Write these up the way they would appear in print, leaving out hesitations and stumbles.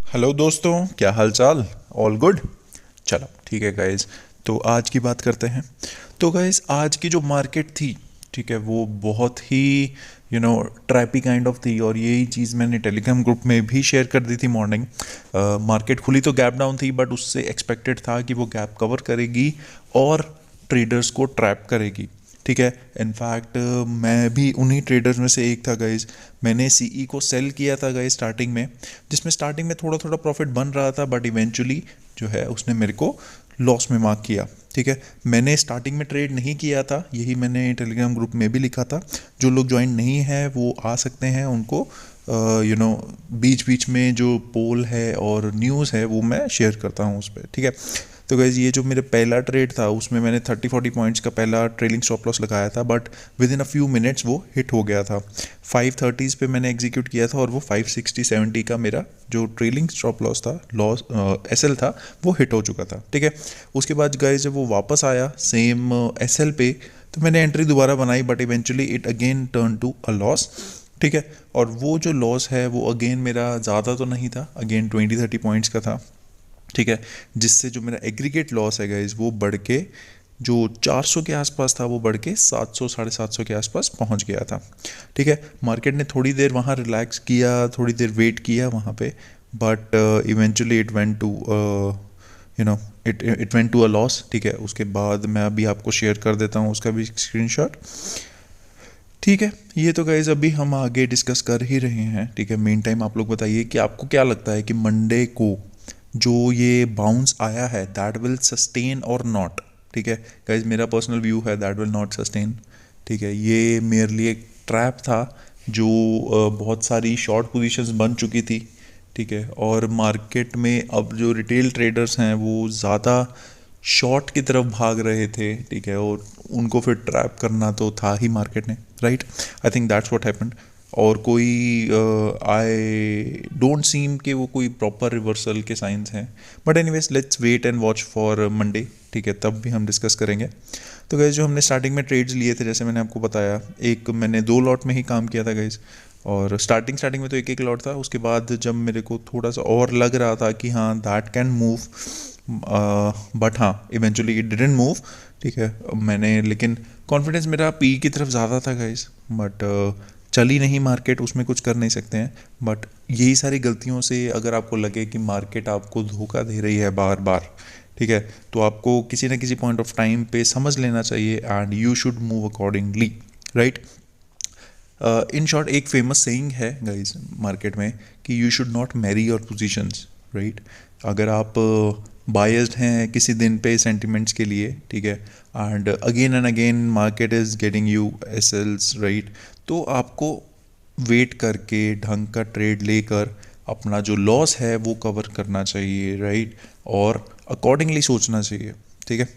Hello दोस्तों, क्या हाल चाल। All good. चलो ठीक है गाइस। तो आज की बात करते हैं। तो गाइस आज की जो मार्केट थी, ठीक है, वो बहुत ही ट्रैपी काइंड ऑफ थी। और यही चीज़ मैंने टेलीग्राम ग्रुप में भी शेयर कर दी थी। मॉर्निंग मार्केट खुली तो गैप डाउन थी, बट उससे एक्सपेक्टेड था कि वो गैप कवर करेगी और ट्रेडर्स को ट्रैप करेगी। ठीक है। इनफैक्ट मैं भी उन्हीं ट्रेडर्स में से एक था गाइज। मैंने सीई को सेल किया था गाइज स्टार्टिंग में, जिसमें स्टार्टिंग में थोड़ा थोड़ा प्रॉफिट बन रहा था, बट इवेंचुअली जो है उसने मेरे को लॉस में मार्क किया। ठीक है। मैंने स्टार्टिंग में ट्रेड नहीं किया था, यही मैंने टेलीग्राम ग्रुप में भी लिखा था। जो लोग ज्वाइन नहीं है वो आ सकते हैं, उनको बीच बीच में जो पोल है और न्यूज़ है वो मैं शेयर करता हूँ उस पर। ठीक है। तो गाइज ये जो मेरे पहला ट्रेड था उसमें मैंने 30-40 पॉइंट्स का पहला ट्रेलिंग स्टॉप लॉस लगाया था, but with in a few minutes वो हिट हो गया था। 530s पे मैंने एग्जीक्यूट किया था और वो 560-70 का मेरा जो ट्रेलिंग स्टॉप लॉस था, लॉस एसएल था, वो हिट हो चुका था। ठीक है। उसके बाद गाइज जब वो वापस आया सेम एसएल पे, तो मैंने एंट्री दोबारा बनाई, but eventually it again turn to a loss. ठीक है। और वो जो लॉस है वो अगेन मेरा ज़्यादा तो नहीं था, अगेन 20-30 पॉइंट्स का था। ठीक है। जिससे जो मेरा एग्रीगेट लॉस है गाइज वो बढ़ के जो 400 के आसपास था वो बढ़ के 700 750 के आसपास पहुंच गया था। ठीक है। मार्केट ने थोड़ी देर वहाँ रिलैक्स किया, थोड़ी देर वेट किया वहाँ पे, but eventually it went to you know it went to a loss. ठीक है। उसके बाद मैं अभी आपको शेयर कर देता हूँ उसका भी स्क्रीनशॉट। ठीक है। ये तो गाइज अभी हम आगे डिस्कस कर ही रहे हैं। ठीक है। मेन टाइम आप लोग बताइए कि आपको क्या लगता है कि मंडे को जो ये बाउंस आया है दैट विल सस्टेन और नॉट। ठीक है। गाइज मेरा पर्सनल व्यू है दैट विल नॉट सस्टेन। ठीक है। ये मेरे लिए एक ट्रैप था जो बहुत सारी शॉर्ट पोजीशंस बन चुकी थी। ठीक है। और मार्केट में अब जो रिटेल ट्रेडर्स हैं वो ज़्यादा शॉर्ट की तरफ भाग रहे थे। ठीक है। और उनको फिर ट्रैप करना तो था ही मार्केट ने, right. I think that's what happened. और कोई आई डोंट सीम कि वो कोई प्रॉपर रिवर्सल के साइंस हैं, but anyways let's wait and watch for Monday. ठीक है। तब भी हम डिस्कस करेंगे। तो गैस जो हमने स्टार्टिंग में ट्रेड्स लिए थे, जैसे मैंने आपको बताया, एक मैंने 2 लॉट में ही काम किया था गैस। और स्टार्टिंग में तो एक एक लॉट था। उसके बाद जब मेरे को थोड़ा सा और लग रहा था कि हाँ दैट कैन मूव, बट हाँ इवेंचुअली इट डिडंट मूव। ठीक है। मैंने लेकिन कॉन्फिडेंस मेरा पी की तरफ ज़्यादा था गाइस, बट चली नहीं मार्केट, उसमें कुछ कर नहीं सकते हैं। बट यही सारी गलतियों से अगर आपको लगे कि मार्केट आपको धोखा दे रही है बार बार, ठीक है, तो आपको किसी ना किसी पॉइंट ऑफ टाइम पे समझ लेना चाहिए and you should move accordingly, right. In short एक फेमस सेइंग है गाइस मार्केट में कि you should not marry your positions, right. अगर आप बायस्ड हैं किसी दिन पे सेंटिमेंट्स के लिए, ठीक है, and again market is getting you SLs, right, तो आपको वेट करके ढंग का ट्रेड लेकर अपना जो लॉस है वो कवर करना चाहिए, राइट, और अकॉर्डिंगली सोचना चाहिए। ठीक है।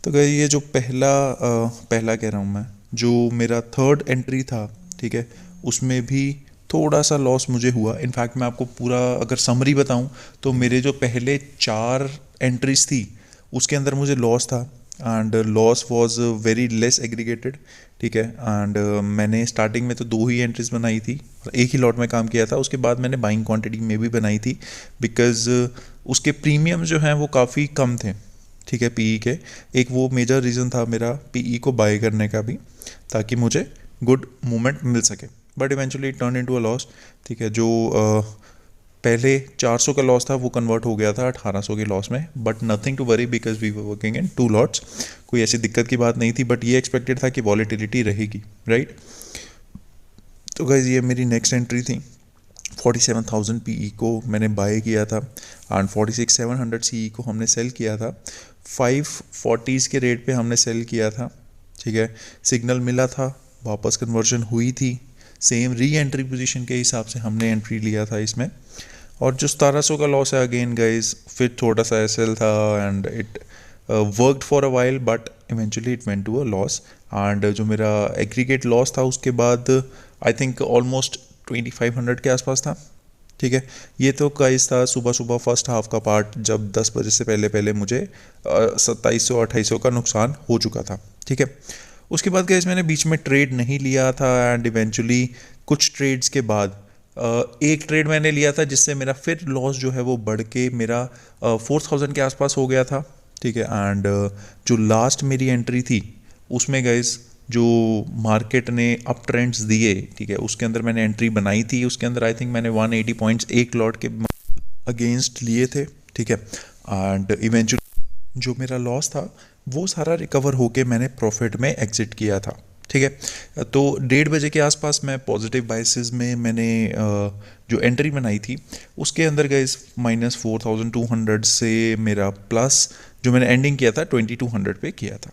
तो गाइस ये जो पहला कह रहा हूँ मैं, जो मेरा थर्ड एंट्री था, ठीक है, उसमें भी थोड़ा सा लॉस मुझे हुआ। इनफैक्ट मैं आपको पूरा अगर समरी बताऊं तो मेरे जो पहले 4 एंट्रीज थी उसके अंदर मुझे लॉस था, and loss was very less aggregated. ठीक है। एंड मैंने स्टार्टिंग में तो 2 ही एंट्रीज बनाई थी, एक ही लॉट में काम किया था। उसके बाद मैंने बाइंग क्वांटिटी में भी बनाई थी, बिकॉज उसके प्रीमियम जो हैं वो काफ़ी कम थे। ठीक है। पीई के एक वो मेजर रीज़न था मेरा पीई को बाय करने का भी, ताकि मुझे गुड मूवमेंट मिल सके, but eventually turn into a loss. ठीक है। जो पहले 400 का लॉस था वो कन्वर्ट हो गया था 1800 के लॉस में, but nothing to worry because we were working in 2 lots. कोई ऐसी दिक्कत की बात नहीं थी, बट ये एक्सपेक्टेड था कि वॉलेटिलिटी रहेगी, राइट। तो गाइज ये मेरी नेक्स्ट एंट्री थी। 47,000 पीई को मैंने बाय किया था एंड 46,700 सीई को हमने सेल किया था। 540s के रेट पे हमने सेल किया था। ठीक है। सिग्नल मिला था, वापस कन्वर्जन हुई थी, सेम री एंट्री पोजीशन के हिसाब से हमने एंट्री लिया था इसमें। और जो 1700 का लॉस है अगेन गाइज फिर थोड़ा सा एसएल था and it worked for a while, but eventually it went to a loss. And जो मेरा एग्रीगेट लॉस था उसके बाद आई थिंक ऑलमोस्ट 2500 के आसपास था। ठीक है। ये तो गाइस था सुबह सुबह फर्स्ट हाफ का पार्ट, जब 10 बजे से पहले पहले मुझे 2700-2800 का नुकसान हो चुका था। ठीक है। उसके बाद गाइस मैंने बीच में ट्रेड नहीं लिया था, एंड इवेंचुअली कुछ ट्रेड्स के बाद एक ट्रेड मैंने लिया था जिससे मेरा फिर लॉस जो है वो बढ़ के मेरा 4000 के आसपास हो गया था, ठीक है। एंड जो लास्ट मेरी एंट्री थी उसमें गाइस जो मार्केट ने अप ट्रेंड्स दिए, ठीक है, उसके अंदर मैंने एंट्री बनाई थी। उसके अंदर आई थिंक मैंने 180 पॉइंट्स एक लॉट के अगेंस्ट लिए थे, ठीक है। एंड इवेंचुअली जो मेरा लॉस था वो सारा रिकवर होके मैंने प्रॉफिट में एग्जिट किया था, ठीक है। तो 1:30 बजे के आसपास मैं पॉजिटिव बाइसेस में मैंने जो एंट्री बनाई थी उसके अंदर गए -4200 से मेरा प्लस जो मैंने एंडिंग किया था 2200 पे किया था।